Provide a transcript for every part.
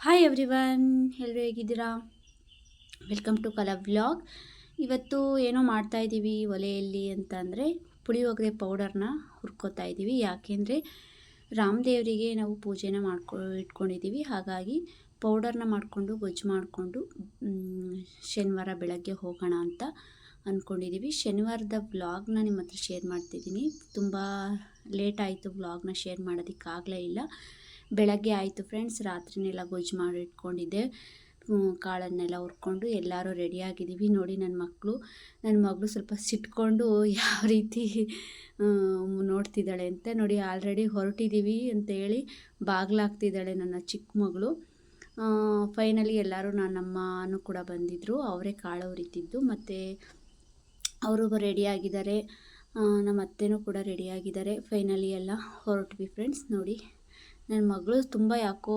Hi everyone, ಎಲ್ಲರೂ ಹೇಗಿದ್ದೀರಾ? Welcome to ಕಲಾ ವ್ಲಾಗ್. ಇವತ್ತು ಏನೋ ಮಾಡ್ತಾ ಇದ್ದೀವಿ ಒಲೆಯಲ್ಲಿ ಅಂತ ಅಂದರೆ ಪುಳಿಯೋಗರೆ ಪೌಡರ್ನ ಹುರ್ಕೋತಾ ಇದ್ದೀವಿ. ಯಾಕೆಂದರೆ ರಾಮದೇವರಿಗೆ ನಾವು ಪೂಜೆನ ಇಟ್ಕೊಂಡಿದ್ದೀವಿ. ಹಾಗಾಗಿ ಪೌಡರ್ನ ಮಾಡಿಕೊಂಡು ಗೊಜ್ಜು ಮಾಡಿಕೊಂಡು ಶನಿವಾರ ಬೆಳಗ್ಗೆ ಹೋಗೋಣ ಅಂತ ಅಂದ್ಕೊಂಡಿದ್ದೀವಿ. ಶನಿವಾರದ ವ್ಲಾಗ್ನ ನಿಮ್ಮ ಹತ್ರ ಶೇರ್ ಮಾಡ್ತಿದ್ದೀನಿ. ತುಂಬ ಲೇಟ್ ಆಯಿತು ವ್ಲಾಗ್ನ ಶೇರ್ ಮಾಡೋದಕ್ಕಾಗಲೇ ಇಲ್ಲ. ಬೆಳಗ್ಗೆ ಆಯಿತು ಫ್ರೆಂಡ್ಸ್, ರಾತ್ರಿನೆಲ್ಲ ಗೊಜ್ಜು ಮಾಡಿ ಇಟ್ಕೊಂಡಿದ್ದೆ. ಕಾಳನ್ನೆಲ್ಲ ಹುರ್ಕೊಂಡು ಎಲ್ಲರೂ ರೆಡಿಯಾಗಿದ್ದೀವಿ. ನೋಡಿ ನನ್ನ ಮಗಳು ಸ್ವಲ್ಪ ಸಿಟ್ಕೊಂಡು ಯಾವ ರೀತಿ ನೋಡ್ತಿದ್ದಾಳೆ ಅಂತ ನೋಡಿ. ಆಲ್ರೆಡಿ ಹೊರಟಿದ್ದೀವಿ ಅಂತೇಳಿ ಬಾಗ್ಲಾಗ್ತಿದ್ದಾಳೆ ನನ್ನ ಚಿಕ್ಕ ಮಗಳು. ಫೈನಲಿ ಎಲ್ಲರೂ ನನ್ನಮ್ಮನೂ ಕೂಡ ಬಂದಿದ್ದರು. ಅವರೇ ಕಾಳು ಹುರಿತಿದ್ದು ಮತ್ತು ಅವರು ರೆಡಿಯಾಗಿದ್ದಾರೆ. ನಮ್ಮ ಅತ್ತೆನೂ ಕೂಡ ರೆಡಿಯಾಗಿದ್ದಾರೆ. ಫೈನಲಿ ಎಲ್ಲ ಹೊರಟ್ವಿ ಫ್ರೆಂಡ್ಸ್. ನೋಡಿ ನನ್ನ ಮಗಳು ತುಂಬ ಯಾಕೋ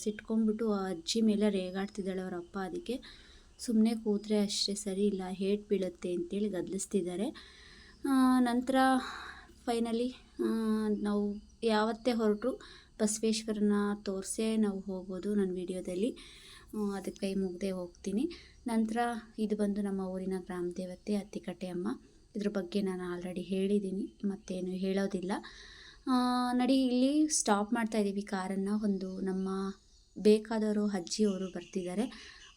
ಸಿಟ್ಕೊಂಡ್ಬಿಟ್ಟು ಅಜ್ಜಿ ಮೇಲೆ ರೇಗಾಡ್ತಿದ್ದಾಳೆ ಅವರ ಅಪ್ಪ. ಅದಕ್ಕೆ ಸುಮ್ಮನೆ ಕೂತ್ರೆ ಅಷ್ಟೇ ಸರಿ ಇಲ್ಲ, ಹೇಟ್ ಬೀಳುತ್ತೆ ಅಂತೇಳಿ ಗದಲಿಸ್ತಿದ್ದಾರೆ. ನಂತರ ಫೈನಲಿ ನಾವು ಯಾವತ್ತೇ ಹೊರಟರು ಬಸವೇಶ್ವರನ ತೋರಿಸೇ ನಾವು ಹೋಗೋದು ನನ್ನ ವಿಡಿಯೋದಲ್ಲಿ. ಅದಕ್ಕೆ ಕೈ ಮುಗ್ದೇ ಹೋಗ್ತೀನಿ. ನಂತರ ಇದು ಬಂದು ನಮ್ಮ ಊರಿನ ಗ್ರಾಮ ದೇವತೆ ಅತ್ತಿಕಟ್ಟೆ ಅಮ್ಮ. ಇದ್ರ ಬಗ್ಗೆ ನಾನು ಆಲ್ರೆಡಿ ಹೇಳಿದ್ದೀನಿ, ಮತ್ತೇನು ಹೇಳೋದಿಲ್ಲ. ನಡಿ, ಇಲ್ಲಿ ಸ್ಟಾಪ್ ಮಾಡ್ತಾ ಇದ್ದೀವಿ ಕಾರನ್ನು. ಒಂದು ನಮ್ಮ ಬೇಕಾದವರು ಅಜ್ಜಿಯವರು ಬರ್ತಿದ್ದಾರೆ.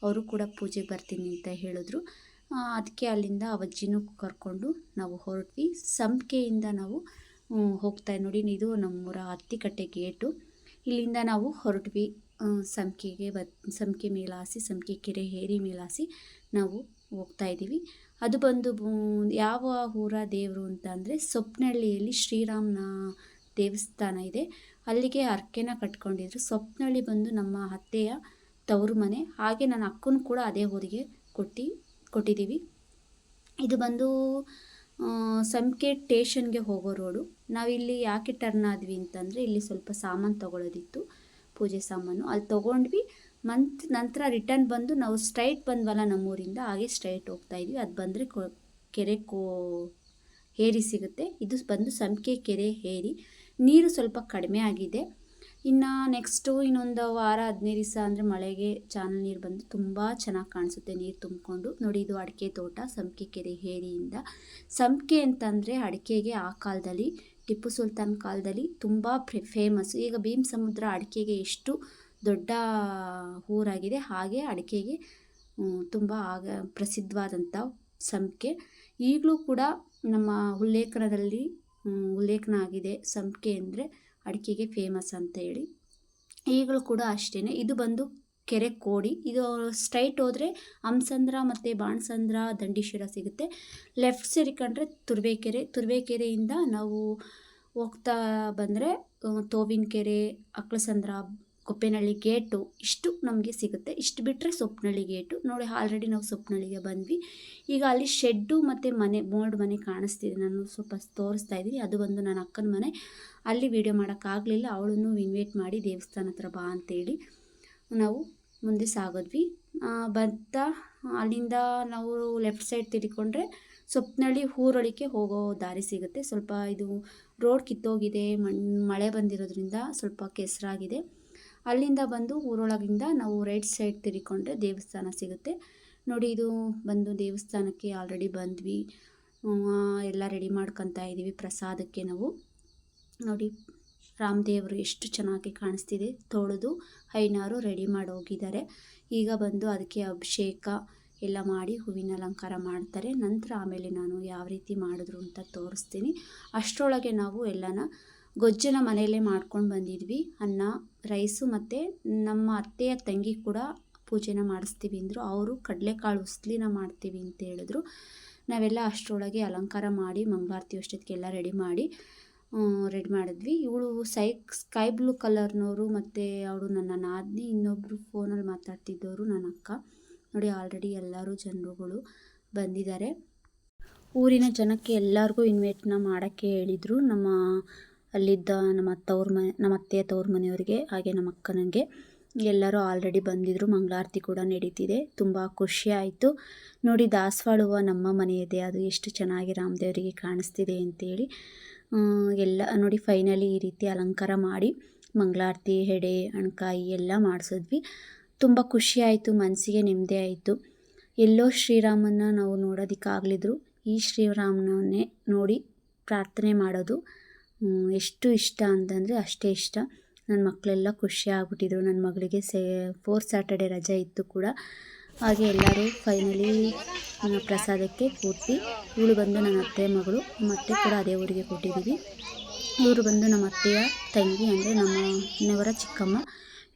ಅವರು ಕೂಡ ಪೂಜೆಗೆ ಬರ್ತೀನಿ ಅಂತ ಹೇಳಿದ್ರು. ಅದಕ್ಕೆ ಅಲ್ಲಿಂದ ಅಜ್ಜಿನೂ ಕರ್ಕೊಂಡು ನಾವು ಹೊರಟ್ವಿ. ಸಂಪಿಗೆಯಿಂದ ನಾವು ಹೋಗ್ತಾ ನೋಡಿ, ಇದು ನಮ್ಮೂರ ಅತ್ತಿಕಟ್ಟೆ ಗೇಟು. ಇಲ್ಲಿಂದ ನಾವು ಹೊರಟ್ವಿ. ಸಂಪಿಗೆ ಮೇಲಾಸಿ, ಸಂಪಿಗೆ ಕೆರೆ ಏರಿ ಮೇಲಾಸಿ ನಾವು ಹೋಗ್ತಾ ಇದ್ದೀವಿ. ಅದು ಬಂದು ಯಾವ ಊರ ದೇವರು ಅಂತ ಅಂದರೆ ಸೊಪ್ಪನಹಳ್ಳಿಯಲ್ಲಿ ಶ್ರೀರಾಮನ ದೇವಸ್ಥಾನ ಇದೆ. ಅಲ್ಲಿಗೆ ಹರಕೆನ ಕಟ್ಕೊಂಡಿದ್ರು. ಸೊಪ್ಪನಹಳ್ಳಿ ಬಂದು ನಮ್ಮ ಅತ್ತೆಯ ತವರು ಮನೆ. ಹಾಗೆ ನನ್ನ ಅಕ್ಕನೂ ಕೂಡ ಅದೇ ಊರಿಗೆ ಕೊಟ್ಟಿದ್ದೀವಿ. ಇದು ಬಂದು ಸಂಪಿಗೆ ಸ್ಟೇಷನ್ಗೆ ಹೋಗೋ ರೋಡು. ನಾವಿಲ್ಲಿ ಯಾಕೆ ಟರ್ನ್ ಆದ್ವಿ ಅಂತಂದರೆ ಇಲ್ಲಿ ಸ್ವಲ್ಪ ಸಾಮಾನು ತೊಗೊಳೋದಿತ್ತು, ಪೂಜೆ ಸಾಮಾನು. ಅಲ್ಲಿ ತೊಗೊಂಡ್ವಿ. ನಂತರ ರಿಟರ್ನ್ ಬಂದು ನಾವು ಸ್ಟ್ರೈಟ್ ಬಂದ್ವಲ್ಲ ನಮ್ಮೂರಿಂದ, ಹಾಗೆ ಸ್ಟ್ರೈಟ್ ಹೋಗ್ತಾಯಿದ್ವಿ. ಅದು ಬಂದರೆ ಕೆರೆ ಏರಿ ಸಿಗುತ್ತೆ. ಇದು ಬಂದು ಸಂಪಿಗೆ ಕೆರೆ ಏರಿ. ನೀರು ಸ್ವಲ್ಪ ಕಡಿಮೆ ಆಗಿದೆ. ಇನ್ನು ನೆಕ್ಸ್ಟು ಇನ್ನೊಂದು ವಾರ 15 ದಿವಸ ಅಂದರೆ ಮಳೆಗೆ ಚಾನಲ್ ನೀರು ಬಂದು ತುಂಬ ಚೆನ್ನಾಗಿ ಕಾಣಿಸುತ್ತೆ ನೀರು ತುಂಬಿಕೊಂಡು. ನೋಡಿ, ಇದು ಅಡಿಕೆ ತೋಟ ಸಂಪಿಗೆ ಕೆರೆ ಏರಿಯಿಂದ. ಸಂಪಿಗೆ ಅಂತಂದರೆ ಅಡಿಕೆಗೆ ಆ ಕಾಲದಲ್ಲಿ ಟಿಪ್ಪು ಸುಲ್ತಾನ್ ಕಾಲದಲ್ಲಿ ತುಂಬ ಫೇಮಸ್ಸು. ಈಗ ಭೀಮ್ ಸಮುದ್ರ ಅಡಿಕೆಗೆ ಎಷ್ಟು ದೊಡ್ಡ ಊರಾಗಿದೆ, ಹಾಗೆ ಅಡಿಕೆಗೆ ತುಂಬ ಪ್ರಸಿದ್ಧವಾದಂಥ ಸಂಪಿಗೆ. ಈಗಲೂ ಕೂಡ ನಮ್ಮ ಉಲ್ಲೇಖನ ಆಗಿದೆ ಸಂಪಿಗೆ ಅಂದರೆ ಅಡಿಕೆಗೆ ಫೇಮಸ್ ಅಂತ ಹೇಳಿ. ಈಗಲೂ ಕೂಡ ಅಷ್ಟೇ. ಇದು ಬಂದು ಕೆರೆ ಕೋಡಿ. ಇದು ಸ್ಟ್ರೈಟ್ ಹೋದರೆ ಹಂಸಂದ್ರ ಮತ್ತು ಬಾಣಸಂದ್ರ ದಂಡೀಶ್ವರ ಸಿಗುತ್ತೆ. ಲೆಫ್ಟ್ ಸೇರಿಕೊಂಡ್ರೆ ತುರುವೇಕೆರೆಯಿಂದ ನಾವು ಹೋಗ್ತಾ ಬಂದರೆ ತೋವಿನಕೆರೆ, ಅಕ್ಕಲಸಂದ್ರ, ಕೊಪ್ಪೇನಹಳ್ಳಿ ಗೇಟು ಇಷ್ಟು ನಮಗೆ ಸಿಗುತ್ತೆ. ಇಷ್ಟು ಬಿಟ್ಟರೆ ಸೊಪ್ಪನಹಳ್ಳಿ ಗೇಟು. ನೋಡಿ, ಆಲ್ರೆಡಿ ನಾವು ಸೊಪ್ಪನಹಳ್ಳಿಗೆ ಬಂದ್ವಿ. ಈಗ ಅಲ್ಲಿ ಶೆಡ್ಡು ಮತ್ತು ಮೋಲ್ಡ್ ಮನೆ ಕಾಣಿಸ್ತಿದೆ. ನಾನು ಸ್ವಲ್ಪ ತೋರಿಸ್ತಾ ಇದ್ದೀನಿ. ಅದು ಬಂದು ನನ್ನ ಅಕ್ಕನ ಮನೆ. ಅಲ್ಲಿ ವೀಡಿಯೋ ಮಾಡೋಕ್ಕಾಗಲಿಲ್ಲ. ಅವಳನ್ನು ಇನ್ವೈಟ್ ಮಾಡಿ ದೇವಸ್ಥಾನ ಹತ್ರ ಬಾ ಅಂತೇಳಿ ನಾವು ಮುಂದೆ ಸಾಗೋದ್ವಿ. ಅಲ್ಲಿಂದ ನಾವು ಲೆಫ್ಟ್ ಸೈಡ್ ತಿರ್ಕೊಂಡ್ರೆ ಸೊಪ್ಪನಹಳ್ಳಿ ಊರೊಳಕ್ಕೆ ಹೋಗೋ ದಾರಿ ಸಿಗುತ್ತೆ. ಸ್ವಲ್ಪ ಇದು ರೋಡ್ ಕಿತ್ತೋಗಿದೆ, ಮಳೆ ಬಂದಿರೋದ್ರಿಂದ ಸ್ವಲ್ಪ ಕೆಸರಾಗಿದೆ. ಅಲ್ಲಿಂದ ಬಂದು ಊರೊಳಗಿಂದ ನಾವು ರೈಟ್ ಸೈಡ್ ತಿರ್ಕೊಂಡ್ರೆ ದೇವಸ್ಥಾನ ಸಿಗುತ್ತೆ. ನೋಡಿ, ಇದು ಬಂದು ದೇವಸ್ಥಾನಕ್ಕೆ ಆಲ್ರೆಡಿ ಬಂದ್ವಿ. ಎಲ್ಲ ರೆಡಿ ಮಾಡ್ಕೊತಾ ಇದ್ದೀವಿ ಪ್ರಸಾದಕ್ಕೆ ನಾವು. ನೋಡಿ, ರಾಮದೇವರು ಎಷ್ಟು ಚೆನ್ನಾಗಿ ಕಾಣಿಸ್ತಿದೆ. ತೊಳೆದು ಐನಾರು ರೆಡಿ ಮಾಡಿ ಹೋಗಿದ್ದಾರೆ. ಈಗ ಬಂದು ಅದಕ್ಕೆ ಅಭಿಷೇಕ ಎಲ್ಲ ಮಾಡಿ ಹೂವಿನ ಅಲಂಕಾರ ಮಾಡ್ತಾರೆ. ನಂತರ ಆಮೇಲೆ ನಾನು ಯಾವ ರೀತಿ ಮಾಡಿದ್ರು ಅಂತ ತೋರಿಸ್ತೀನಿ. ಅಷ್ಟರೊಳಗೆ ನಾವು ಎಲ್ಲನ ಗೊಜ್ಜನ ಮನೆಯಲ್ಲೇ ಮಾಡ್ಕೊಂಡು ಬಂದಿದ್ವಿ. ಅನ್ನ, ರೈಸು ಮತ್ತು ನಮ್ಮ ಅತ್ತೆಯ ತಂಗಿ ಕೂಡ ಪೂಜೆನ ಮಾಡಿಸ್ತೀವಿ ಅಂದರು. ಅವರು ಕಡಲೆಕಾಳು ಉಸ್ಲಿನ ಮಾಡ್ತೀವಿ ಅಂತ ಹೇಳಿದ್ರು. ನಾವೆಲ್ಲ ಅಷ್ಟರೊಳಗೆ ಅಲಂಕಾರ ಮಾಡಿ ಮಂಗಳಾರತಿ ಅಷ್ಟೊತ್ತಿಗೆಲ್ಲ ರೆಡಿ ಮಾಡಿದ್ವಿ. ಇವಳು ಸ್ಕೈ ಬ್ಲೂ ಕಲರ್ನವರು ಮತ್ತು ಅವಳು ನನ್ನ ನಾದಿನಿ, ಇನ್ನೊಬ್ಬರು ಫೋನಲ್ಲಿ ಮಾತಾಡ್ತಿದ್ದವರು ನನ್ನ ಅಕ್ಕ. ನೋಡಿ, ಆಲ್ರೆಡಿ ಎಲ್ಲರೂ ಜನರುಗಳು ಬಂದಿದ್ದಾರೆ. ಊರಿನ ಜನಕ್ಕೆ ಎಲ್ಲರಿಗೂ ಇನ್ವೈಟ್ನ ಮಾಡೋಕ್ಕೆ ಹೇಳಿದರು. ಅಲ್ಲಿದ್ದ ನಮ್ಮ ಅತ್ತೆಯ ತವ್ರ ಮನೆಯವರಿಗೆ, ಹಾಗೆ ನಮ್ಮ ಅಕ್ಕನಿಗೆ ಎಲ್ಲರೂ ಆಲ್ರೆಡಿ ಬಂದಿದ್ದರು. ಮಂಗಳಾರತಿ ಕೂಡ ನಡೀತಿದೆ. ತುಂಬ ಖುಷಿ ಆಯಿತು. ನೋಡಿ, ದಾಸವಾಳ ಹೂವು ನಮ್ಮ ಮನೆಯದೇ. ಅದು ಎಷ್ಟು ಚೆನ್ನಾಗಿ ರಾಮದೇವರಿಗೆ ಕಾಣಿಸ್ತಿದೆ ಅಂತೇಳಿ ಎಲ್ಲ ನೋಡಿ. ಫೈನಲಿ ಈ ರೀತಿ ಅಲಂಕಾರ ಮಾಡಿ ಮಂಗಳಾರತಿ, ಎಡೆ, ಹಣ್ಕಾಯಿ ಎಲ್ಲ ಮಾಡಿಸಿದ್ವಿ. ತುಂಬ ಖುಷಿಯಾಯಿತು, ಮನಸ್ಸಿಗೆ ನೆಮ್ಮದಿ ಆಯಿತು. ಎಲ್ಲೋ ಶ್ರೀರಾಮನ ನಾವು ನೋಡೋದಕ್ಕಾಗಲಿದ್ರು ಈ ಶ್ರೀರಾಮನನ್ನೇ ನೋಡಿ ಪ್ರಾರ್ಥನೆ ಮಾಡೋದು ಎಷ್ಟು ಇಷ್ಟ ಅಂತಂದರೆ ಅಷ್ಟೇ ಇಷ್ಟ. ನನ್ನ ಮಕ್ಕಳೆಲ್ಲ ಖುಷಿ ಆಗ್ಬಿಟ್ಟಿದ್ರು. ನನ್ನ ಮಗಳಿಗೆ 4th ಸ್ಯಾಟರ್ಡೆ ರಜೆ ಇತ್ತು ಕೂಡ. ಹಾಗೆ ಎಲ್ಲರೂ ಫೈನಲಿ ಪ್ರಸಾದಕ್ಕೆ ಕೂತಿ, ಇವಳು ಬಂದು ನನ್ನ ಅತ್ತೆ ಮಗಳು, ನಮ್ಮ ಅತ್ತೆ ಕೂಡ ಅದೇ ಊರಿಗೆ ಕೊಟ್ಟಿದ್ದೀವಿ. ಇವರು ಬಂದು ನಮ್ಮ ಅತ್ತೆಯ ತಂಗಿ, ಅಂದರೆ ನಮ್ಮ ಮನೆಯವರ ಚಿಕ್ಕಮ್ಮ.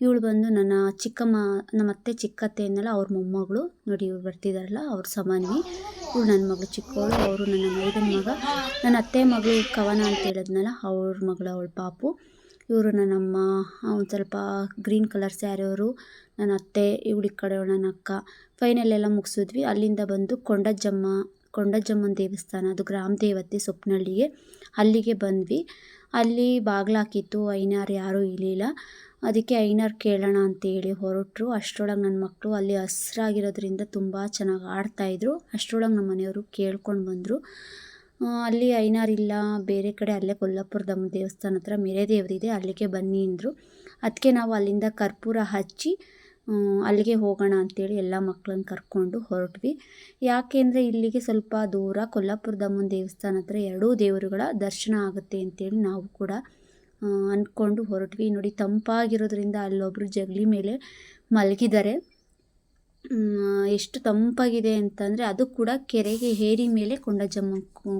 ಇವಳು ಬಂದು ನನ್ನ ಚಿಕ್ಕಮ್ಮ, ನಮ್ಮ ಅತ್ತೆ ಚಿಕ್ಕತ್ತೆ ಅನ್ನಲ್ಲ, ಅವ್ರ ಮೊಮ್ಮಗಳು. ನೋಡಿ ಇವ್ರು ಬರ್ತಿದ್ದಾರಲ್ಲ, ಅವ್ರ ಸಮಾನ್ವಿ. ಇವಳು ನನ್ನ ಮಗಳು ಚಿಕ್ಕವಳು, ಅವರು ನನ್ನ ಮೈದನ ಮಗ. ನನ್ನ ಅತ್ತೆ ಮಗಳು ಕವನ ಅಂತ ಹೇಳಿದ್ನಲ್ಲ, ಅವ್ರ ಮಗಳು, ಅವಳ ಪಾಪು. ಇವರು ನನ್ನಮ್ಮ. ಒಂದು ಸ್ವಲ್ಪ ಗ್ರೀನ್ ಕಲರ್ ಸ್ಯಾರಿಯವರು ನನ್ನ ಅತ್ತೆ, ಇವಳಿ ಕಡೆ ನನ್ನ ಅಕ್ಕ. ಫೈನಲ್ ಎಲ್ಲ ಮುಗಿಸಿದ್ವಿ. ಅಲ್ಲಿಂದ ಬಂದು ಕೊಂಡಜ್ಜಮ್ಮನ ದೇವಸ್ಥಾನ, ಅದು ಗ್ರಾಮ ದೇವತೆ ಸೊಪ್ಪನಹಳ್ಳಿಗೆ, ಅಲ್ಲಿಗೆ ಬಂದ್ವಿ. ಅಲ್ಲಿ ಬಾಗ್ಲಾಕಿತ್ತು, ಐನಾರು ಯಾರೂ ಇರಲಿಲ್ಲ. ಅದಕ್ಕೆ ಐನಾರು ಕೇಳೋಣ ಅಂತೇಳಿ ಹೊರಟರು. ಅಷ್ಟರೊಳಗೆ ನನ್ನ ಮಕ್ಕಳು ಅಲ್ಲಿ ಹಸ್ರಾಗಿರೋದ್ರಿಂದ ತುಂಬ ಚೆನ್ನಾಗಿ ಆಡ್ತಾಯಿದ್ರು. ಅಷ್ಟರೊಳಗೆ ನಮ್ಮ ಮನೆಯವರು ಕೇಳ್ಕೊಂಡು ಬಂದರು. ಅಲ್ಲಿ ಐನಾರಿಲ್ಲ, ಬೇರೆ ಕಡೆ ಅಲ್ಲೇ ಕೊಲ್ಲಾಪುರದಮ್ಮ ದೇವಸ್ಥಾನ ಹತ್ರ ಮೆರೆ ದೇವರಿದೆ, ಅಲ್ಲಿಗೆ ಬನ್ನಿ ಅಂದರು. ಅದಕ್ಕೆ ನಾವು ಅಲ್ಲಿಂದ ಕರ್ಪೂರ ಹಚ್ಚಿ ಅಲ್ಲಿಗೆ ಹೋಗೋಣ ಅಂಥೇಳಿ ಎಲ್ಲ ಮಕ್ಕಳನ್ನ ಕರ್ಕೊಂಡು ಹೊರಟ್ವಿ. ಯಾಕೆಂದರೆ ಇಲ್ಲಿಗೆ ಸ್ವಲ್ಪ ದೂರ, ಕೊಲ್ಲಾಪುರದಮ್ಮನ ದೇವಸ್ಥಾನ ಹತ್ರ 2 ದೇವರುಗಳ ದರ್ಶನ ಆಗುತ್ತೆ ಅಂತೇಳಿ ನಾವು ಕೂಡ ಅಂದ್ಕೊಂಡು ಹೊರಟ್ವಿ. ನೋಡಿ ತಂಪಾಗಿರೋದ್ರಿಂದ ಅಲ್ಲೊಬ್ಬರು ಜಗಲಿ ಮೇಲೆ ಮಲಗಿದ್ದಾರೆ. ಎಷ್ಟು ತಂಪಾಗಿದೆ ಅಂತಂದರೆ, ಅದು ಕೂಡ ಕೆರೆಗೆ ಏರಿ ಮೇಲೆ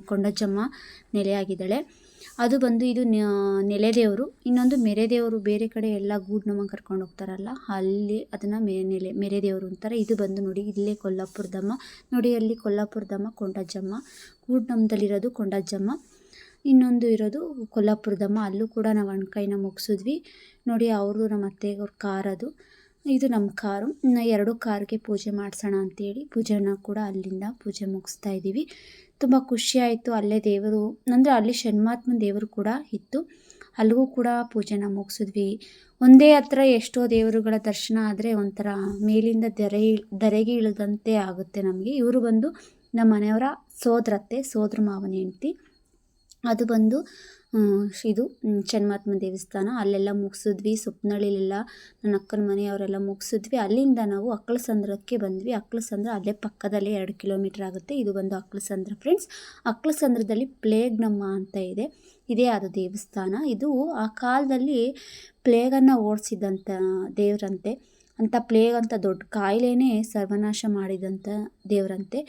ಕೊಂಡಜ್ಜಮ್ಮ ನೆಲೆಯಾಗಿದ್ದಾಳೆ. ಅದು ಬಂದು ಇದು ನೆಲೆದೇವರು. ಇನ್ನೊಂದು ಮೆರೆದೇವರು, ಬೇರೆ ಕಡೆ ಎಲ್ಲ ಗೂಡ್ನಮ್ಮ ಕರ್ಕೊಂಡು ಹೋಗ್ತಾರಲ್ಲ, ಅಲ್ಲಿ ಅದನ್ನು ಮೆರೆದೇವರು ಅಂತಾರೆ. ಇದು ಬಂದು ನೋಡಿ ಇಲ್ಲೇ ಕೊಲ್ಲಾಪುರದಮ್ಮ. ನೋಡಿ ಅಲ್ಲಿ ಕೊಲ್ಲಾಪುರದಮ್ಮ, ಕೊಂಡಜ್ಜಮ್ಮ. ಗೂಡ್ನಮ್ಮದಲ್ಲಿರೋದು ಕೊಂಡಜ್ಜಮ್ಮ, ಇನ್ನೊಂದು ಇರೋದು ಕೊಲ್ಲಾಪುರದಮ್ಮ. ಅಲ್ಲೂ ಕೂಡ ನಾವು ಹಣ್ಕಾಯಿನ ಮುಗಿಸಿದ್ವಿ. ನೋಡಿ ಅವ್ರದ್ದು ನಮ್ಮ ಅತ್ತೆಯವ್ರ ಕಾರ್, ಅದು ಇದು ನಮ್ಮ ಕಾರು. 2 ಕಾರ್ಗೆ ಪೂಜೆ ಮಾಡಿಸೋಣ ಅಂತೇಳಿ ಪೂಜೆನ ಕೂಡ ಅಲ್ಲಿಂದ ಪೂಜೆ ಮುಗಿಸ್ತಾ ಇದ್ದೀವಿ. ತುಂಬ ಖುಷಿಯಾಯಿತು. ಅಲ್ಲೇ ದೇವರು, ಅಂದರೆ ಅಲ್ಲಿ ಶನ್ಮಾತ್ಮನ ದೇವರು ಕೂಡ ಇತ್ತು, ಅಲ್ಲಿಗೂ ಕೂಡ ಪೂಜೆನ ಮುಗಿಸಿದ್ವಿ. ಒಂದೇ ಹತ್ರ ಎಷ್ಟೋ ದೇವರುಗಳ ದರ್ಶನ ಆದರೆ ಒಂಥರ ಮೇಲಿಂದ ಧರೆಗೆ ಇಳಿದಂತೆ ಆಗುತ್ತೆ ನಮಗೆ. ಇವರು ಬಂದು ನಮ್ಮ ಮನೆಯವರ ಸೋದರ ಮಾವನ ಹೆಂಡ್ತಿ. ಅದು ಬಂದು ಇದು ಶನ್ಮಾತ್ಮ ದೇವಸ್ಥಾನ. ಅಲ್ಲೆಲ್ಲ ಮುಗಿಸಿದ್ವಿ. ಸೊಪ್ಪನಹಳ್ಳಿಲೆಲ್ಲ ನನ್ನ ಅಕ್ಕನ ಮನೆಯವರೆಲ್ಲ ಮುಗಿಸಿದ್ವಿ. ಅಲ್ಲಿಂದ ನಾವು ಅಕ್ಕಲಸಂದ್ರಕ್ಕೆ ಬಂದ್ವಿ. ಅಕ್ಕಲಸಂದ್ರ ಅಲ್ಲೇ ಪಕ್ಕದಲ್ಲೇ 2 ಕಿಲೋಮೀಟ್ರ್ ಆಗುತ್ತೆ. ಇದು ಬಂದು ಅಕ್ಕಲಸಂದ್ರ ಫ್ರೆಂಡ್ಸ್. ಅಕ್ಕಲಸಂದ್ರದಲ್ಲಿ ಪ್ಲೇಗ್ನಮ್ಮ ಅಂತ ಇದೆ, ಇದೇ ಅದು ದೇವಸ್ಥಾನ. ಇದು ಆ ಕಾಲದಲ್ಲಿ ಪ್ಲೇಗನ್ನು ಓಡಿಸಿದಂಥ ದೇವರಂತೆ. ಅಂಥ ಪ್ಲೇಗ್ ಅಂತ ದೊಡ್ಡ ಕಾಯಿಲೆನೇ ಸರ್ವನಾಶ ಮಾಡಿದಂಥ ದೇವರಂತೆ.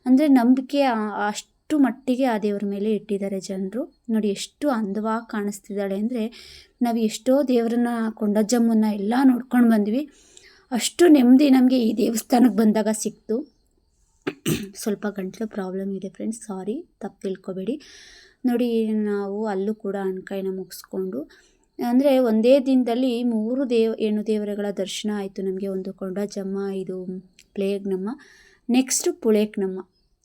ಅಂದರೆ ನಂಬಿಕೆ ಅಷ್ಟು ಮಟ್ಟಿಗೆ ಆ ದೇವರ ಮೇಲೆ ಇಟ್ಟಿದ್ದಾರೆ ಜನರು. ನೋಡಿ ಎಷ್ಟು ಅಂದವಾಗಿ ಕಾಣಿಸ್ತಿದ್ದಾಳೆ ಅಂದರೆ, ನಾವು ಎಷ್ಟೋ ದೇವರನ್ನ, ಕೊಂಡಜ್ಜಮ್ಮನ್ನ ಎಲ್ಲ ನೋಡ್ಕೊಂಡು ಬಂದ್ವಿ. ಅಷ್ಟು ನೆಮ್ಮದಿ ನಮಗೆ ಈ ದೇವಸ್ಥಾನಕ್ಕೆ ಬಂದಾಗ ಸಿಕ್ತು. ಸ್ವಲ್ಪ ಗಂಟಲು ಪ್ರಾಬ್ಲಮ್ ಇದೆ ಫ್ರೆಂಡ್ಸ್, ಸಾರಿ, ತಪ್ಪು ತಿಳ್ಕೊಬೇಡಿ. ನೋಡಿ ನಾವು ಅಲ್ಲೂ ಕೂಡ ಹಣ್ಕಾಯಿನ ಮುಗಿಸ್ಕೊಂಡು, ಅಂದರೆ ಒಂದೇ ದಿನದಲ್ಲಿ 3 ಹೆಣ್ಣು ದೇವರುಗಳ ದರ್ಶನ ಆಯಿತು ನಮಗೆ. ಒಂದು ಕೊಂಡಜ್ಜಮ್ಮ, ಇದು ಪ್ಲೇಗ್ನಮ್ಮ, ನೆಕ್ಸ್ಟು ಪುಳೇಕ್ನಮ್ಮ.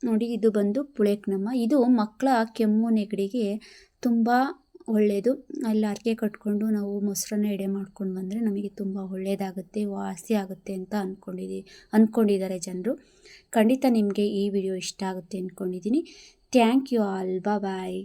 ನೋಡಿ ಇದು ಬಂದು ಪುಳೇಕ್ನಮ್ಮ. ಇದು ಮಕ್ಕಳ ಕೆಮ್ಮು ನೆಗಡಿಗೆ ತುಂಬ ಒಳ್ಳೆಯದು. ಅಲ್ಲಿ ಹರಕೆ ಕಟ್ಕೊಂಡು ನಾವು ಮೊಸರನ್ನ ಎಡೆ ಮಾಡ್ಕೊಂಡು ಬಂದರೆ ನಮಗೆ ತುಂಬ ಒಳ್ಳೆಯದಾಗುತ್ತೆ, ವಾಸಿ ಆಗುತ್ತೆ ಅಂತ ಅಂದ್ಕೊಂಡಿದ್ದಾರೆ ಜನರು. ಖಂಡಿತ ನಿಮಗೆ ಈ ವಿಡಿಯೋ ಇಷ್ಟ ಆಗುತ್ತೆ ಅಂದ್ಕೊಂಡಿದ್ದೀನಿ. Thank you all, bye.